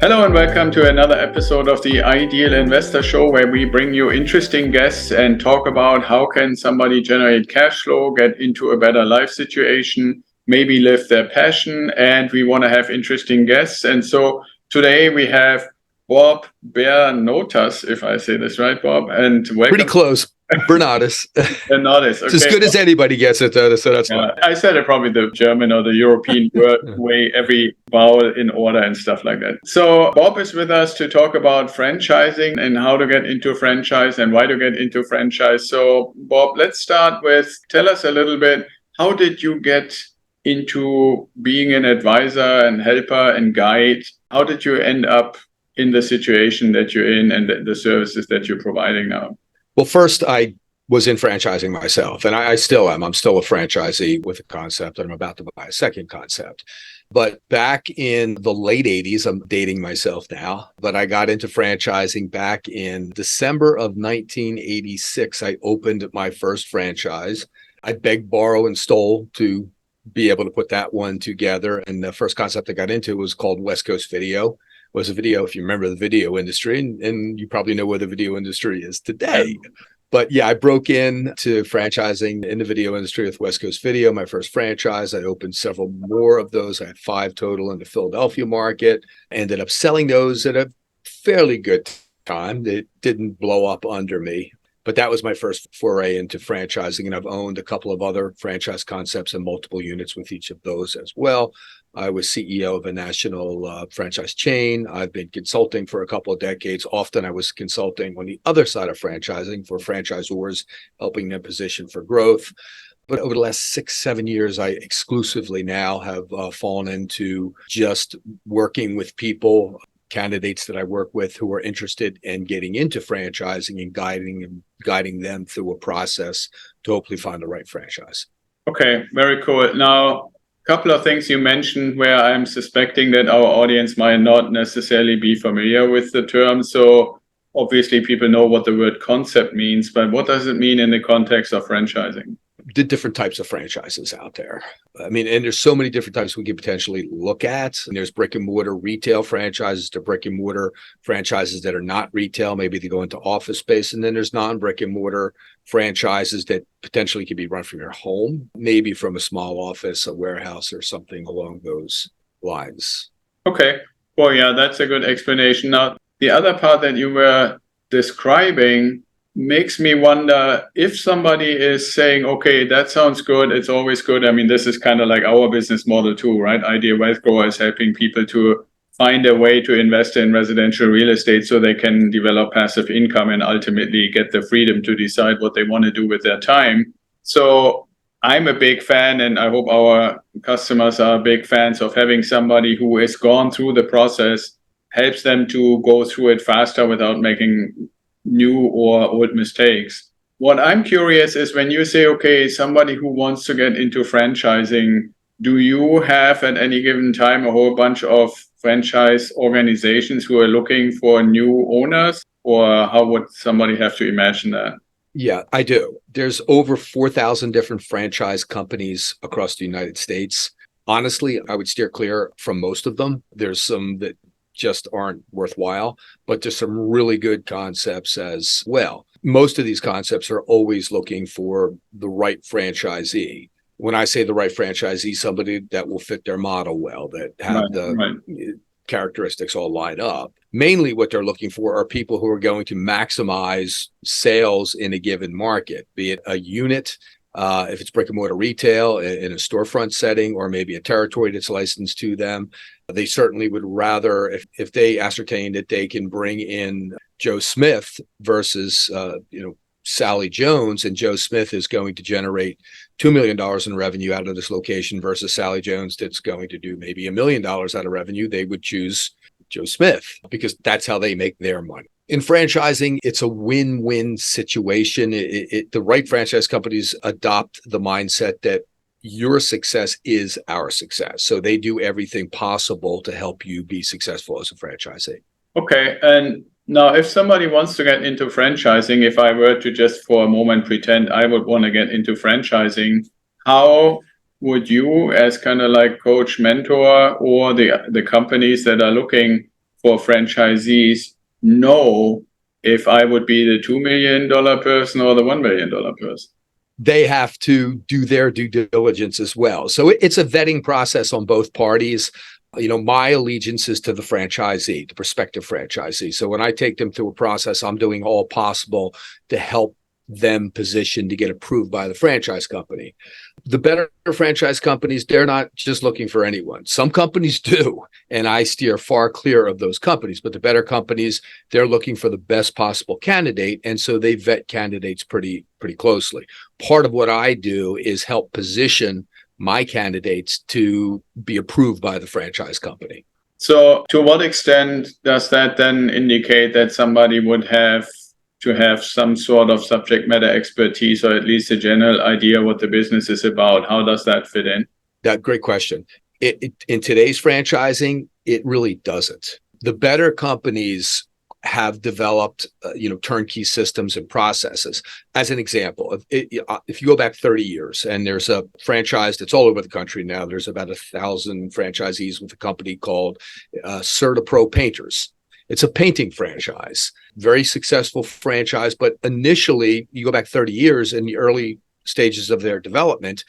Hello and welcome to another episode of the Ideal Investor Show, where we bring you interesting guests and talk about how can somebody generate cash flow, get into a better life situation, maybe live their passion, and we want to have interesting guests. And so today we have Bob Bernotas, if I say this right, Bob, and welcome. Pretty close. Bernotas. Bernotas. Okay. It's as good as anybody gets it, though, so that's fine. I said it probably the German or the European way, every vowel in order and stuff like that. So Bob is with us to talk about franchising and how to get into franchise and why to get into franchise. So Bob, let's start with, tell us a little bit, how did you get into being an advisor and helper and guide? How did you end up in the situation that you're in and the services that you're providing now? Well, first, I was in franchising myself, and I still am. I'm still a franchisee with a concept, and I'm about to buy a second concept. But back in the late 80s, I'm dating myself now, but I got into franchising back in December of 1986. I opened my first franchise. I begged, borrowed, and stole to be able to put that one together. And the first concept I got into was called West Coast Video. Was a video, if you remember the video industry, and you probably know where the video industry is today. But yeah, I broke into franchising in the video industry with West Coast Video, my first franchise. I opened several more of those. I had 5 total in the Philadelphia market. I ended up selling those at a fairly good time. It didn't blow up under me. But that was my first foray into franchising, and I've owned a couple of other franchise concepts and multiple units with each of those as well. I was CEO of a national franchise chain. I've been consulting for a couple of decades. Often I was consulting on the other side of franchising for franchisors, helping them position for growth. But over the last 6-7 years, I exclusively now have fallen into just working with people, candidates that I work with who are interested in getting into franchising and guiding them through a process to hopefully find the right franchise. Okay, very cool. Now, a couple of things you mentioned where I'm suspecting that our audience might not necessarily be familiar with the term. So obviously people know what the word concept means, but what does it mean in the context of franchising? The different types of franchises out there. I mean, and there's so many different types we could potentially look at. And there's brick and mortar retail franchises to brick and mortar franchises that are not retail. Maybe they go into office space. And then there's non-brick and mortar franchises that potentially could be run from your home, maybe from a small office, a warehouse, or something along those lines. Okay. Well, yeah, that's a good explanation. Now, the other part that you were describing makes me wonder if somebody is saying, okay, that sounds good. It's always good. I mean, this is kind of like our business model too, right? Idea Wealth Grower is helping people to find a way to invest in residential real estate so they can develop passive income and ultimately get the freedom to decide what they want to do with their time. So I'm a big fan, and I hope our customers are big fans of having somebody who has gone through the process, helps them to go through it faster without making new or old mistakes. What I'm curious is when you say, okay, somebody who wants to get into franchising, do you have at any given time a whole bunch of franchise organizations who are looking for new owners, or how would somebody have to imagine that? Yeah, I do. There's over 4,000 different franchise companies across the United States. Honestly, I would steer clear from most of them. There's some that just aren't worthwhile, but there's some really good concepts as well. Most of these concepts are always looking for the right franchisee. When I say the right franchisee, somebody that will fit their model well, that have characteristics all lined up. Mainly what they're looking for are people who are going to maximize sales in a given market, be it a unit, if it's brick and mortar retail in a storefront setting, or maybe a territory that's licensed to them. They certainly would rather, if they ascertain that they can bring in Joe Smith versus Sally Jones, and Joe Smith is going to generate $2 million in revenue out of this location versus Sally Jones that's going to do maybe $1 million out of revenue, they would choose Joe Smith because that's how they make their money. In franchising, it's a win-win situation. The right franchise companies adopt the mindset that your success is our success. So they do everything possible to help you be successful as a franchisee. Okay. And now if somebody wants to get into franchising, if I were to just for a moment pretend I would want to get into franchising, how would you, as kind of like coach, mentor, or the companies that are looking for franchisees know if I would be the $2 million person or the $1 million person? They have to do their due diligence as well. So it's a vetting process on both parties. My allegiance is to the franchisee, the prospective franchisee. So when I take them through a process, I'm doing all possible to help them position to get approved by the franchise company. The better franchise companies, they're not just looking for anyone. Some companies do, and I steer far clear of those companies. But the better companies, they're looking for the best possible candidate, and so they vet candidates pretty closely. Part of what I do is help position my candidates to be approved by the franchise company. So to what extent does that then indicate that somebody would have to have some sort of subject matter expertise, or at least a general idea what the business is about? How does that fit in? That great question. In today's franchising, it really doesn't. The better companies have developed, turnkey systems and processes. As an example, if you go back 30 years, and there's a franchise that's all over the country now, there's about 1,000 franchisees with a company called CertaPro Painters. It's a painting franchise, very successful franchise. But initially, you go back 30 years, in the early stages of their development,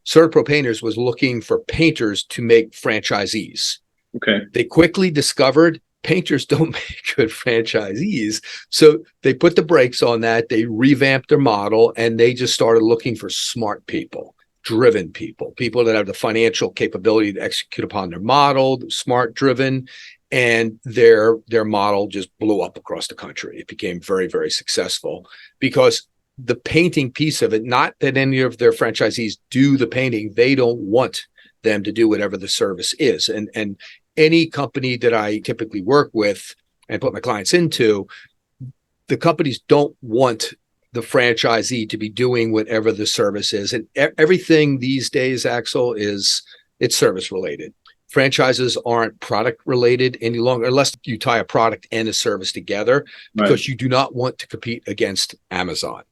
CertaPro Painters was looking for painters to make franchisees. Okay. They quickly discovered painters don't make good franchisees. So they put the brakes on that. They revamped their model, and they just started looking for smart people, driven people that have the financial capability to execute upon their model, smart, driven. And their model just blew up across the country. It became very, very successful because the painting piece of it, not that any of their franchisees do the painting, they don't want them to do whatever the service is. And any company that I typically work with and put my clients into, the companies don't want the franchisee to be doing whatever the service is. And everything these days, Axel, it's service related. Franchises aren't product related any longer, unless you tie a product and a service together, because you do not want to compete against Amazon.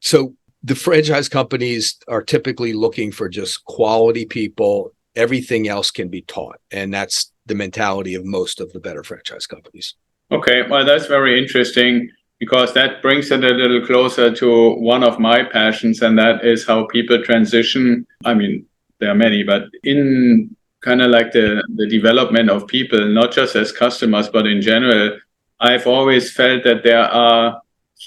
So the franchise companies are typically looking for just quality people. Everything else can be taught. And that's the mentality of most of the better franchise companies. Okay, well, that's very interesting, because that brings it a little closer to one of my passions, and that is how people transition. I mean, there are many, but in kind of like the development of people, not just as customers, but in general, I've always felt that there are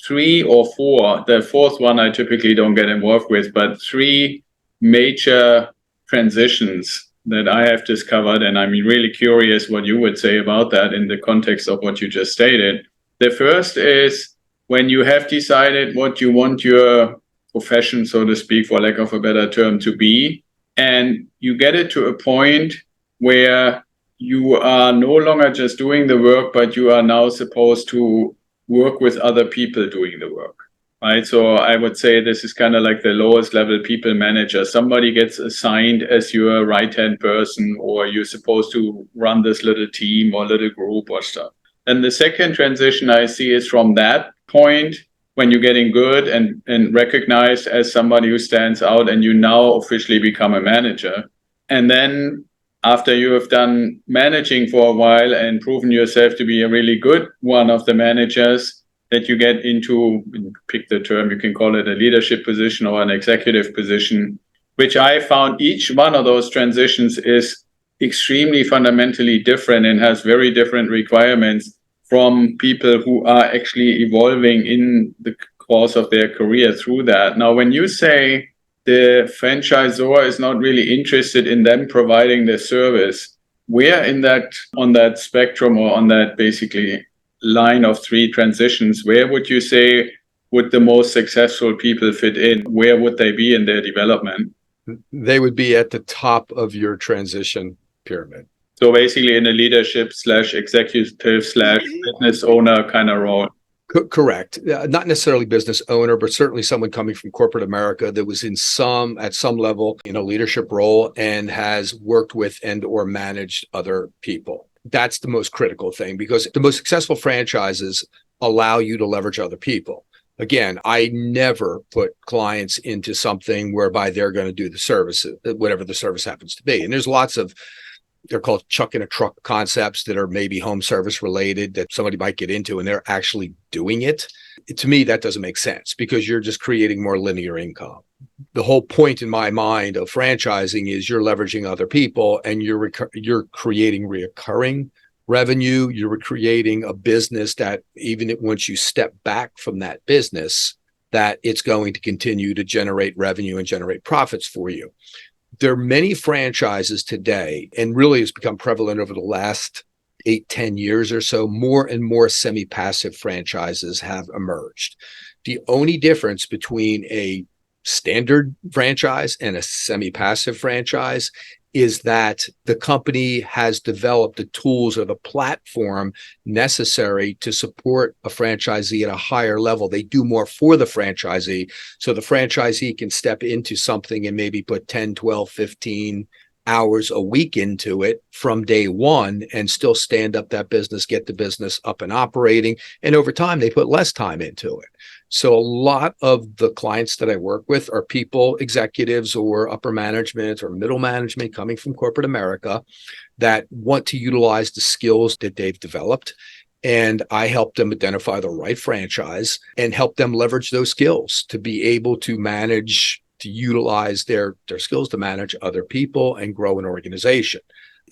3 or 4, the fourth one I typically don't get involved with, but 3 major transitions that I have discovered. And I'm really curious what you would say about that in the context of what you just stated. The first is when you have decided what you want your profession, so to speak, for lack of a better term, to be, and you get it to a point where you are no longer just doing the work, but you are now supposed to work with other people doing the work, right? So I would say this is kind of like the lowest level people manager. Somebody gets assigned as your right-hand person, or you're supposed to run this little team or little group or stuff. And the second transition I see is from that point, when you're getting good and recognized as somebody who stands out, and you now officially become a manager. And then after you have done managing for a while and proven yourself to be a really good one of the managers, that you get into, pick the term, you can call it a leadership position or an executive position, which I found each one of those transitions is extremely fundamentally different and has very different requirements from people who are actually evolving in the course of their career through that. Now, when you say the franchisor is not really interested in them providing the service, where in that, on that spectrum, or on that basically line of 3 transitions, where would you say would the most successful people fit in? Where would they be in their development? They would be at the top of your transition pyramid. So basically in a leadership / executive / business owner kind of role. Correct. Not necessarily business owner, but certainly someone coming from corporate America that was at some level in a leadership role and has worked with and or managed other people. That's the most critical thing, because the most successful franchises allow you to leverage other people. Again, I never put clients into something whereby they're going to do the service, whatever the service happens to be. And there's lots of they're called chuck in a truck concepts that are maybe home service related that somebody might get into and they're actually doing it. To me, that doesn't make sense because you're just creating more linear income. The whole point in my mind of franchising is you're leveraging other people and you're creating recurring revenue. You're creating a business that even once you step back from that business, that it's going to continue to generate revenue and generate profits for you. There are many franchises today, and really it's become prevalent over the last 8-10 years or so. More and more semi-passive franchises have emerged. The only difference between a standard franchise and a semi-passive franchise is that the company has developed the tools or the platform necessary to support a franchisee at a higher level. They do more for the franchisee, so the franchisee can step into something and maybe put 10, 12, 15 hours a week into it from day one and still stand up that business, get the business up and operating. And over time, they put less time into it. So a lot of the clients that I work with are people, executives or upper management or middle management coming from corporate America that want to utilize the skills that they've developed. And I help them identify the right franchise and help them leverage those skills to be able to manage, to utilize their skills to manage other people and grow an organization.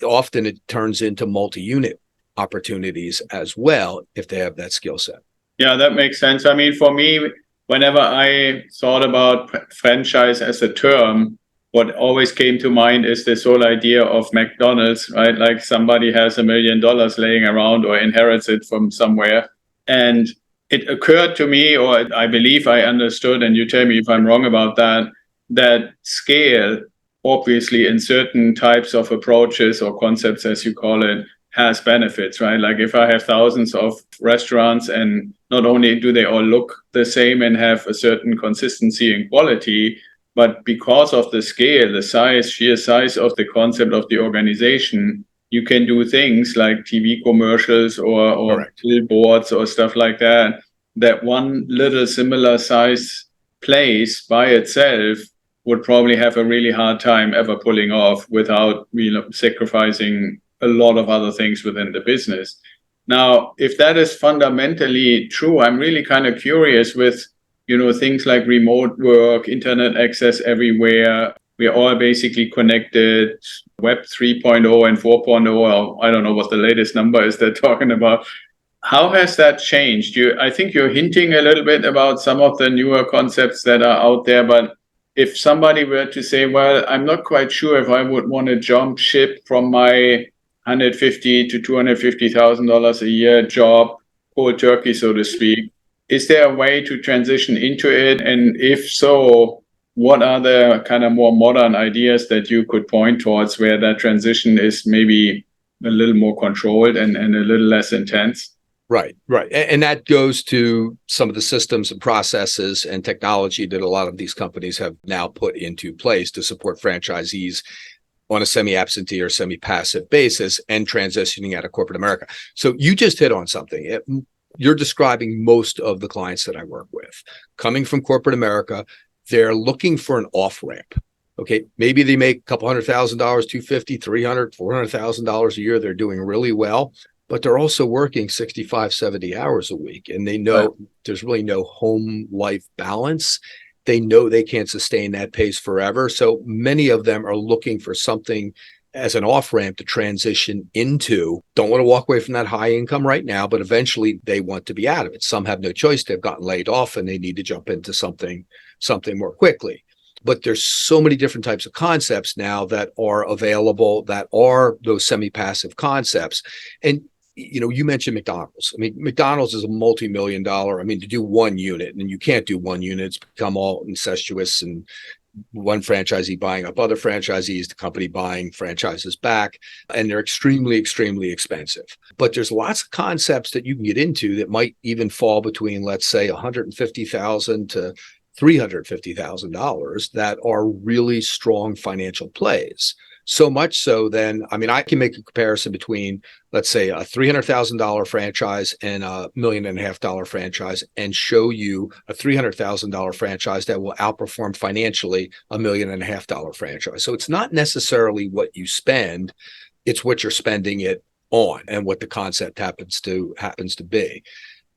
Often it turns into multi-unit opportunities as well if they have that skill set. Yeah, that makes sense. I mean, for me, whenever I thought about franchise as a term, what always came to mind is this whole idea of McDonald's, right? Like somebody has $1 million laying around or inherits it from somewhere. And it occurred to me, or I believe I understood, and you tell me if I'm wrong about that, that scale, obviously in certain types of approaches or concepts, as you call it, has benefits, right? Like if I have thousands of restaurants and not only do they all look the same and have a certain consistency and quality, but because of the scale, the size, sheer size of the concept of the organization, you can do things like TV commercials or billboards or stuff like that, that one little similar size place by itself would probably have a really hard time ever pulling off without, sacrificing a lot of other things within the business. Now, if that is fundamentally true, I'm really kind of curious with, things like remote work, internet access everywhere. We are all basically connected, Web 3.0 and 4.0. I don't know what the latest number is they're talking about. How has that changed? I think you're hinting a little bit about some of the newer concepts that are out there, but if somebody were to say, well, I'm not quite sure if I would want to jump ship from my $150,000 to $250,000 a year job, cold turkey, so to speak, is there a way to transition into it? And if so, what are the kind of more modern ideas that you could point towards where that transition is maybe a little more controlled and a little less intense? Right. And that goes to some of the systems and processes and technology that a lot of these companies have now put into place to support franchisees on a semi-absentee or semi-passive basis and transitioning out of corporate America. So you just hit on something. You're describing most of the clients that I work with. Coming from corporate America, they're looking for an off-ramp. Okay, maybe they make a couple $100,000, $250,000, $300,000, $400,000 a year. They're doing really well, but they're also working 65, 70 hours a week. And they know there's really no home life balance. They know they can't sustain that pace forever. So many of them are looking for something as an off-ramp to transition into. Don't want to walk away from that high income right now, but eventually they want to be out of it. Some have no choice. They've gotten laid off and they need to jump into something more quickly. But there's so many different types of concepts now that are available that are those semi-passive concepts. And you mentioned McDonald's. I mean, McDonald's is a multi-million dollar. I mean, to do one unit, and you can't do one unit. It's become all incestuous and one franchisee buying up other franchisees, the company buying franchises back, and they're extremely, extremely expensive. But there's lots of concepts that you can get into that might even fall between, let's say, $150,000 to $350,000 that are really strong financial plays. So much so then, I mean, I can make a comparison between, let's say, a $300,000 franchise and a $1.5 million franchise and show you a $300,000 franchise that will outperform financially a $1.5 million franchise. So it's not necessarily what you spend, It's what you're spending it on and what the concept happens to be.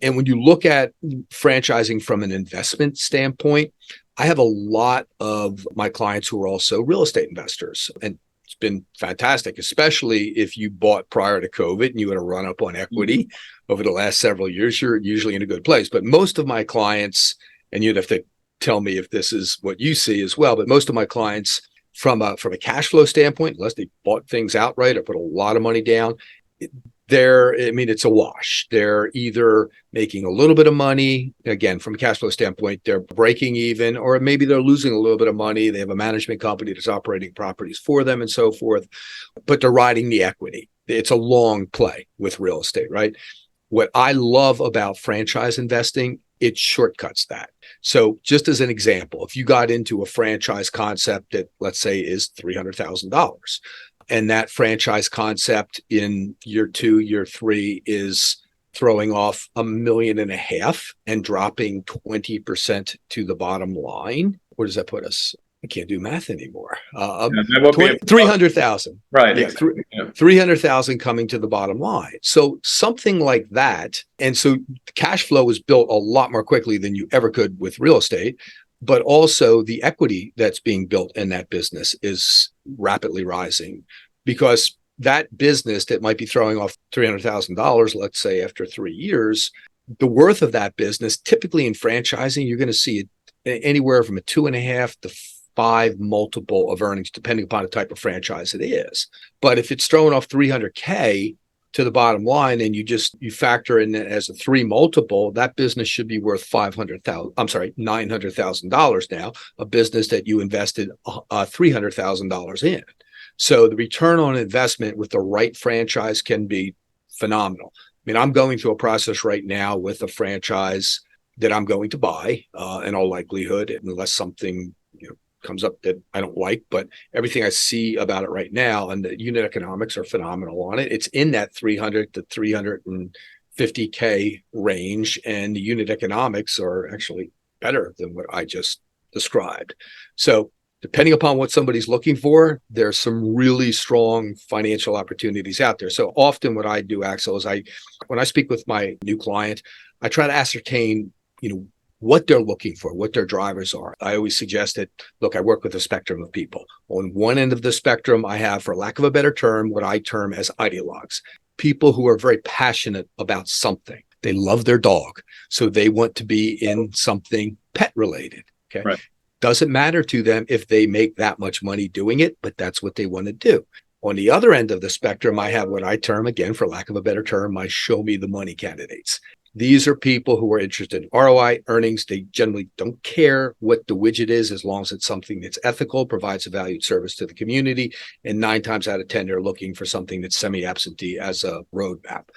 And when you look at franchising from an investment standpoint, I have a lot of my clients who are also real estate investors. And it's been fantastic, especially if you bought prior to COVID and you had a run up on equity over the last several years, you're usually in a good place. But most of my clients, and you'd have to tell me if this is what you see as well, but most of my clients from a cash flow standpoint, unless they bought things outright or put a lot of money down, it's a wash. They're either making a little bit of money, again, from a cash flow standpoint, they're breaking even, or maybe they're losing a little bit of money. They have a management company that's operating properties for them and so forth, but they're riding the equity. It's a long play with real estate, right? What I love about franchise investing, it shortcuts that. So just as an example, if you got into a franchise concept that, let's say, is $300,000, and that franchise concept in year 2, year 3 is throwing off $1.5 million and dropping 20% to the bottom line, where does that put us? I can't do math anymore. 300,000. Right. Yeah, Exactly. 300,000 coming to the bottom line. So something like that. And so cash flow is built a lot more quickly than you ever could with real estate. But also the equity that's being built in that business is rapidly rising, because that business that might be throwing off $300,000, let's say after 3 years, the worth of that business, typically in franchising, you're going to see it anywhere from a 2.5 to 5 multiple of earnings, depending upon the type of franchise it is. But if it's throwing off $300K to the bottom line, and you factor in it as a 3 multiple, that business should be worth $900,000 now, a business that you invested $300,000 in. So the return on investment with the right franchise can be phenomenal. I mean, I'm going through a process right now with a franchise that I'm going to buy, in all likelihood, unless something comes up that I don't like. But everything I see about it right now, and the unit economics are phenomenal on it. It's in that 300 to 350K range, and the unit economics are actually better than what I just described. So depending upon what somebody's looking for, there's some really strong financial opportunities out there. So often what I do, Axel, is when I speak with my new client, I try to ascertain, what they're looking for, what their drivers are. I always suggest that, look, I work with a spectrum of people. On one end of the spectrum, I have, for lack of a better term, what I term as ideologues, people who are very passionate about something. They love their dog, so they want to be in something pet related. Okay. Right. Doesn't matter to them if they make that much money doing it, but that's what they want to do. On the other end of the spectrum, I have what I term, again, for lack of a better term, my show me the money candidates. These are people who are interested in ROI, earnings. They generally don't care what the widget is, as long as it's something that's ethical, provides a valued service to the community. And 9 times out of 10, they're looking for something that's semi-absentee as a roadmap.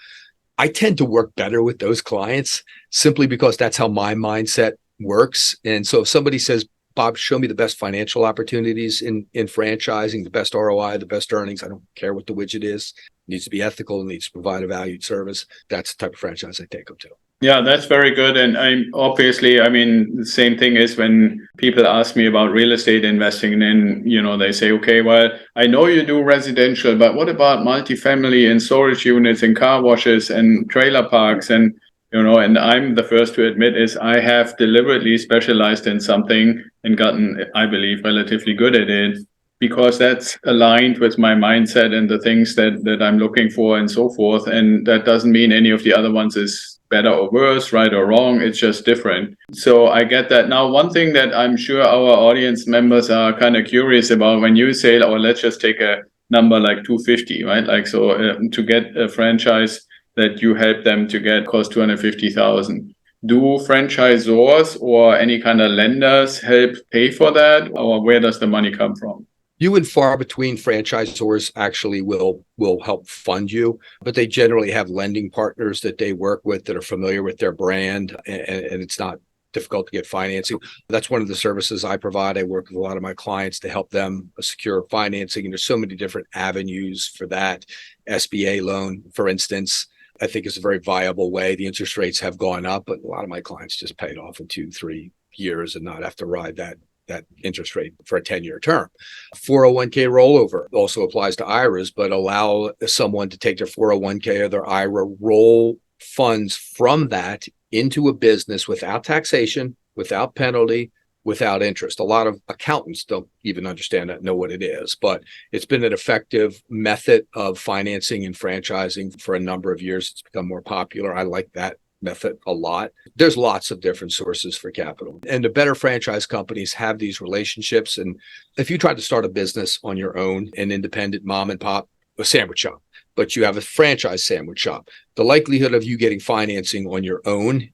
I tend to work better with those clients simply because that's how my mindset works. And so if somebody says, Bob, show me the best financial opportunities in franchising, the best ROI, the best earnings, I don't care what the widget is. It needs to be ethical, it needs to provide a valued service. That's the type of franchise I take them to. Yeah, that's very good. And the same thing is when people ask me about real estate investing, and then, they say, okay, well, I know you do residential, but what about multifamily and storage units and car washes and trailer parks? And, and I'm the first to admit is I have deliberately specialized in something and gotten, I believe, relatively good at it, because that's aligned with my mindset and the things that I'm looking for and so forth. And that doesn't mean any of the other ones is better or worse, right or wrong. It's just different. So I get that. Now, one thing that I'm sure our audience members are kind of curious about when you say, let's just take a number like 250, right? Like, so to get a franchise that you help them to get cost 250,000. Do franchisors or any kind of lenders help pay for that, or where does the money come from? Few and far between franchisors actually will help fund you, but they generally have lending partners that they work with that are familiar with their brand, and it's not difficult to get financing. That's one of the services I provide. I work with a lot of my clients to help them secure financing, and there's so many different avenues for that. SBA loan, for instance, I think is a very viable way. The interest rates have gone up, but a lot of my clients just pay it off in 2-3 years and not have to ride that that interest rate for a 10-year term. 401k rollover also applies to IRAs, but allow someone to take their 401k or their IRA, roll funds from that into a business without taxation, without penalty, without interest. A lot of accountants don't even understand that, know what it is, but it's been an effective method of financing and franchising for a number of years. It's become more popular. I like that method a lot. There's lots of different sources for capital. And the better franchise companies have these relationships. And if you try to start a business on your own, an independent mom and pop, a sandwich shop, but you have a franchise sandwich shop, the likelihood of you getting financing on your own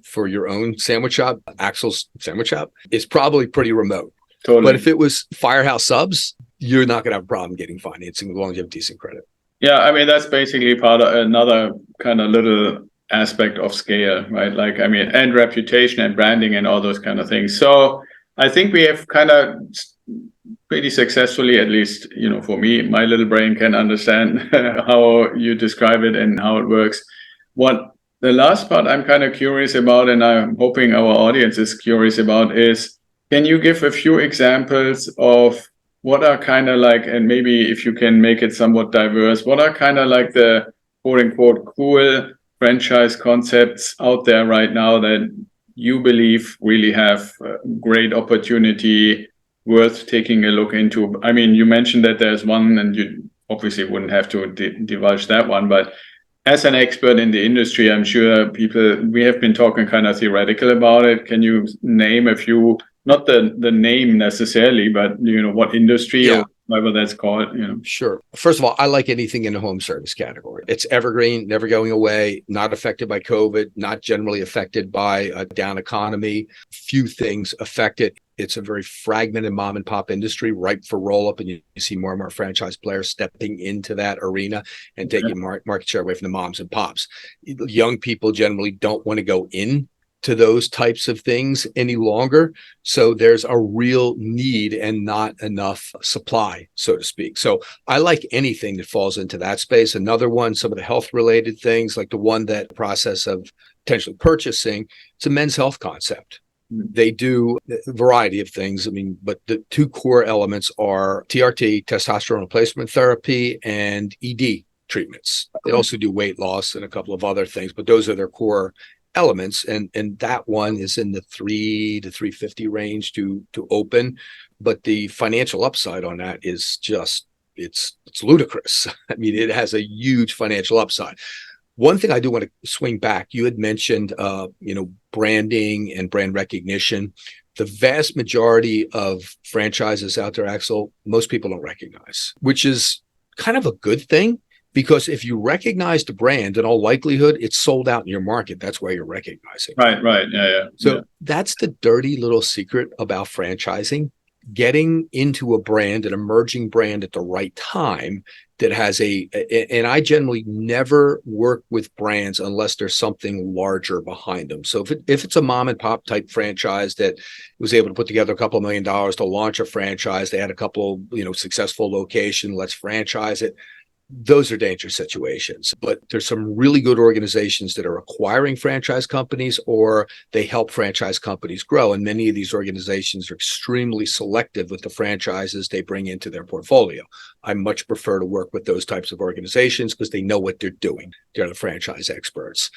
for your own sandwich shop, Axel's sandwich shop, is probably pretty remote. Totally. But if it was Firehouse Subs, you're not going to have a problem getting financing as long as you have decent credit. Yeah, I mean, that's basically part of another kind of little aspect of scale, right? Like, I mean, and reputation and branding and all those kind of things. So I think we have kind of pretty successfully, at least, for me, my little brain can understand how you describe it and how it works. What the last part I'm kind of curious about, and I'm hoping our audience is curious about, is can you give a few examples of what are kind of like, and maybe if you can make it somewhat diverse, what are kind of like the quote unquote cool franchise concepts out there right now that you believe really have great opportunity worth taking a look into? I mean, you mentioned that there's one, and you obviously wouldn't have to divulge that one, but as an expert in the industry, I'm sure we have been talking kind of theoretical about it. Can you name a few, not the name necessarily, but what industry or whatever that's called? Sure. First of all, I like anything in the home service category. It's evergreen, never going away, not affected by COVID, not generally affected by a down economy. Few things affect it. It's a very fragmented mom and pop industry, ripe for roll up, and you see more and more franchise players stepping into that arena and taking market share away from the moms and pops. Young people generally don't want to go in to those types of things any longer. So there's a real need and not enough supply, so to speak. So I like anything that falls into that space. Another one, some of the health related things, like the one that process of potentially purchasing, it's a men's health concept. They do a variety of things. I mean, but the two core elements are TRT, testosterone replacement therapy, and ED treatments. They also do weight loss and a couple of other things, but those are their core elements, and that one is in the $300 to $350 range to open, but the financial upside on that is just it's ludicrous. I mean, it has a huge financial upside. One thing I do want to swing back, you had mentioned branding and brand recognition. The vast majority of franchises out there, Axel, most people don't recognize, which is kind of a good thing. Because if you recognize the brand, in all likelihood, it's sold out in your market. That's why you're recognizing. Right. Yeah. So that's the dirty little secret about franchising. Getting into a brand, an emerging brand at the right time that has and I generally never work with brands unless there's something larger behind them. So if it's a mom and pop type franchise that was able to put together a couple $1 million to launch a franchise, they had a couple, successful location, let's franchise it. Those are dangerous situations, but there's some really good organizations that are acquiring franchise companies, or they help franchise companies grow. And many of these organizations are extremely selective with the franchises they bring into their portfolio. I much prefer to work with those types of organizations because they know what they're doing. They're the franchise experts.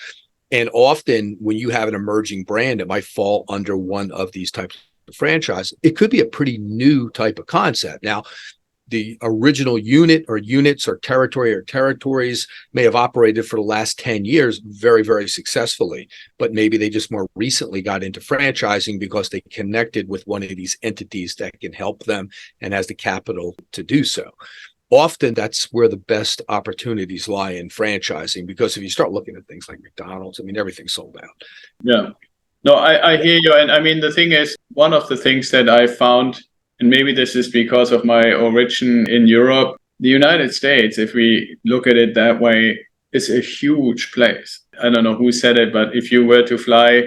And often when you have an emerging brand, it might fall under one of these types of franchise. It could be a pretty new type of concept. Now, the original unit or units or territories may have operated for the last 10 years very, very successfully, but maybe they just more recently got into franchising because they connected with one of these entities that can help them and has the capital to do so. Often that's where the best opportunities lie in franchising, because if you start looking at things like McDonald's, I mean, everything's sold out. Yeah. No, I hear you. And I mean, the thing is, one of the things that I found, and maybe this is because of my origin in Europe, the United States, if we look at it that way, is a huge place. I don't know who said it, but if you were to fly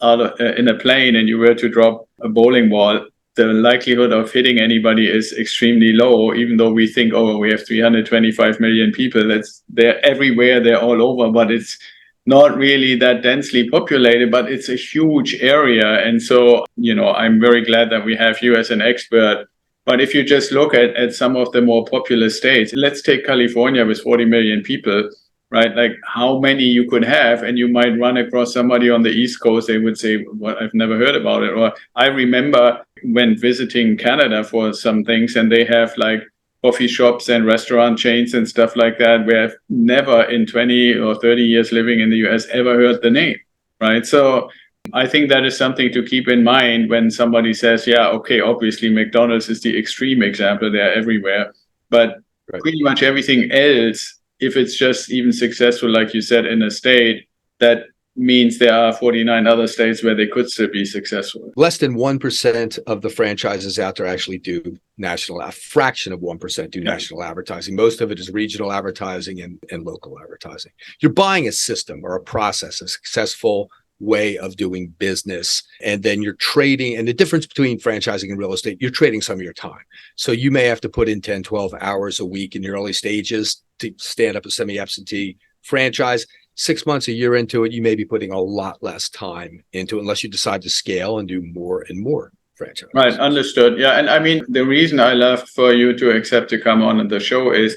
out in a plane and you were to drop a bowling ball, the likelihood of hitting anybody is extremely low, even though we think, we have 325 million people. They're everywhere, they're all over, but it's not really that densely populated, but it's a huge area. And so, I'm very glad that we have you as an expert. But if you just look at some of the more populous states, let's take California with 40 million people, right? Like how many you could have, and you might run across somebody on the East Coast, they would say, well, I've never heard about it. Or I remember when visiting Canada for some things, and they have like coffee shops and restaurant chains and stuff like that, where I've never in 20 or 30 years living in the US ever heard the name, right? So I think that is something to keep in mind when somebody says, yeah, okay, obviously McDonald's is the extreme example, they're everywhere. But pretty much everything else, if it's just even successful, like you said, in a state, that means there are 49 other states where they could still be successful. Less than 1% of the franchises out there actually do a fraction of 1% do national advertising. Most of it is regional advertising and local advertising. You're buying a system or a process, a successful way of doing business. And then you're trading, and the difference between franchising and real estate, you're trading some of your time. So you may have to put in 10, 12 hours a week in the early stages to stand up a semi-absentee franchise. 6 months, a year into it, you may be putting a lot less time into it unless you decide to scale and do more and more franchise. Right, understood. Yeah, and I mean, the reason I love for you to accept to come on the show is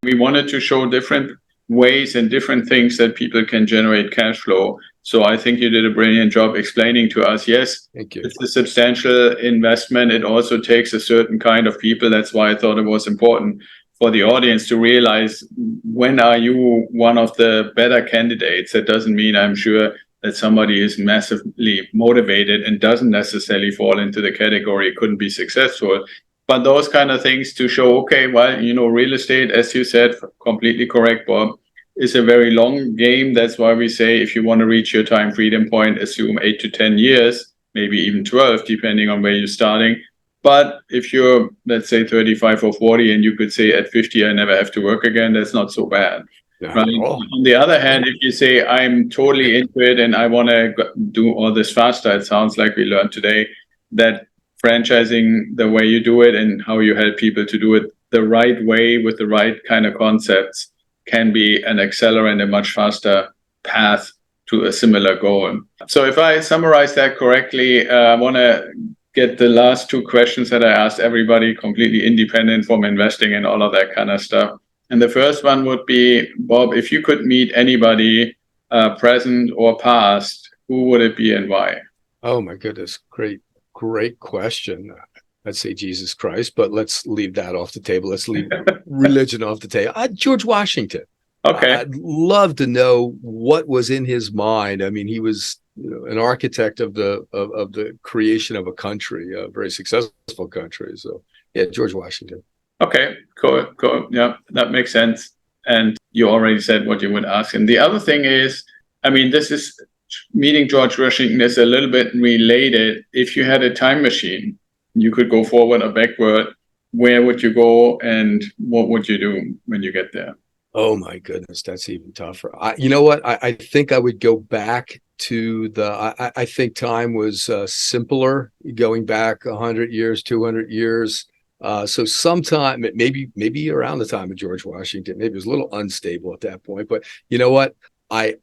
we wanted to show different ways and different things that people can generate cash flow. So I think you did a brilliant job explaining to us, yes, thank you. It's a substantial investment. It also takes a certain kind of people. That's why I thought it was important for the audience to realize, when are you one of the better candidates? That doesn't mean, I'm sure, that somebody is massively motivated and doesn't necessarily fall into the category, couldn't be successful. But those kind of things to show, okay, well, real estate, as you said, completely correct, Bob, is a very long game. That's why we say, if you want to reach your time freedom point, assume 8 to 10 years, maybe even 12, depending on where you're starting. But if you're, let's say, 35 or 40, and you could say at 50, I never have to work again, that's not so bad. Right? On the other hand, if you say, I'm totally into it and I want to do all this faster, it sounds like we learned today that franchising, the way you do it and how you help people to do it the right way with the right kind of concepts, can be an accelerant, a much faster path to a similar goal. So if I summarize that correctly, I want to get the last two questions that I asked everybody, completely independent from investing and all of that kind of stuff. And the first one would be, Bob, if you could meet anybody, present or past, who would it be and why? Oh my goodness. Great question. I'd say Jesus Christ, but let's leave that off the table. Let's leave religion off the table. George Washington. Okay. I'd love to know what was in his mind. I mean, he was an architect of the creation of a country, a very successful country. So yeah, George Washington. Okay, cool. Yeah, that makes sense. And you already said what you would ask. And the other thing is, I mean, this is meeting George Washington is a little bit related. If you had a time machine, you could go forward or backward. Where would you go and what would you do when you get there? Oh my goodness, that's even tougher. You know what? I think I would go back to I think time was simpler going back 100 years, 200 years. So sometime, maybe around the time of George Washington, maybe it was a little unstable at that point. But you know what? I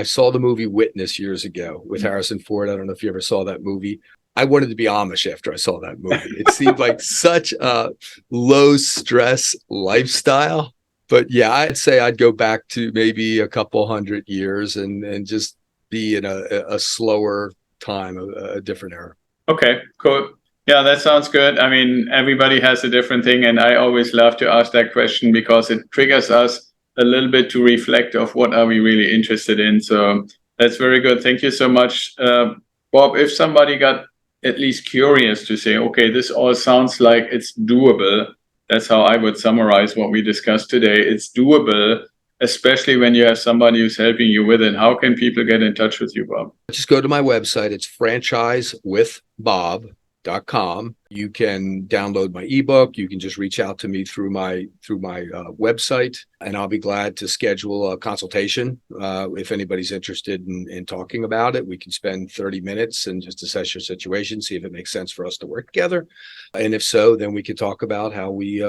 saw the movie Witness years ago with Harrison Ford. I don't know if you ever saw that movie. I wanted to be Amish after I saw that movie. It seemed like such a low stress lifestyle. But yeah, I'd say I'd go back to maybe a couple 100 years and just be in a slower time, a different era. Okay, cool. Yeah, that sounds good. I mean, everybody has a different thing, and I always love to ask that question because it triggers us a little bit to reflect of what are we really interested in. So that's very good. Thank you so much. Bob, if somebody got at least curious to say, okay, this all sounds like it's doable, that's how I would summarize what we discussed today. It's doable, especially when you have somebody who's helping you with it. How can people get in touch with you, Bob? Just go to my website. It's franchisewithbob.com. You can download my ebook. You can just reach out to me through my website, and I'll be glad to schedule a consultation. If anybody's interested in talking about it, we can spend 30 minutes and just assess your situation, see if it makes sense for us to work together. And if so, then we can talk about how we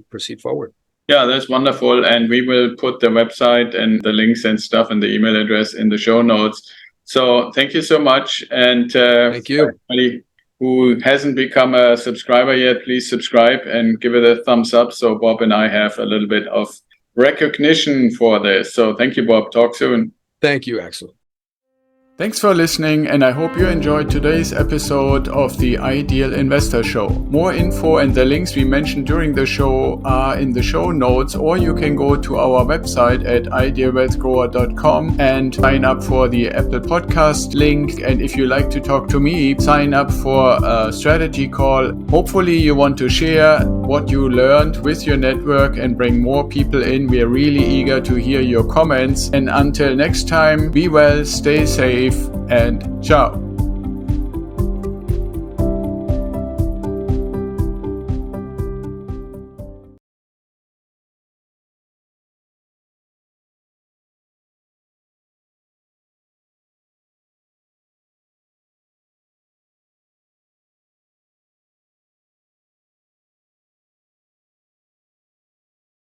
proceed forward. Yeah, that's wonderful. And we will put the website and the links and stuff and the email address in the show notes. So thank you so much. And Thank you. Everybody who hasn't become a subscriber yet, please subscribe and give it a thumbs up so Bob and I have a little bit of recognition for this. So thank you, Bob. Talk soon. Thank you, Axel. Thanks for listening, and I hope you enjoyed today's episode of the Ideal Investor Show. More info and the links we mentioned during the show are in the show notes, or you can go to our website at idealwealthgrower.com and sign up for the Apple Podcast link. And if you like to talk to me, sign up for a strategy call. Hopefully you want to share what you learned with your network and bring more people in. We are really eager to hear your comments. And until next time, be well, stay safe, and ciao.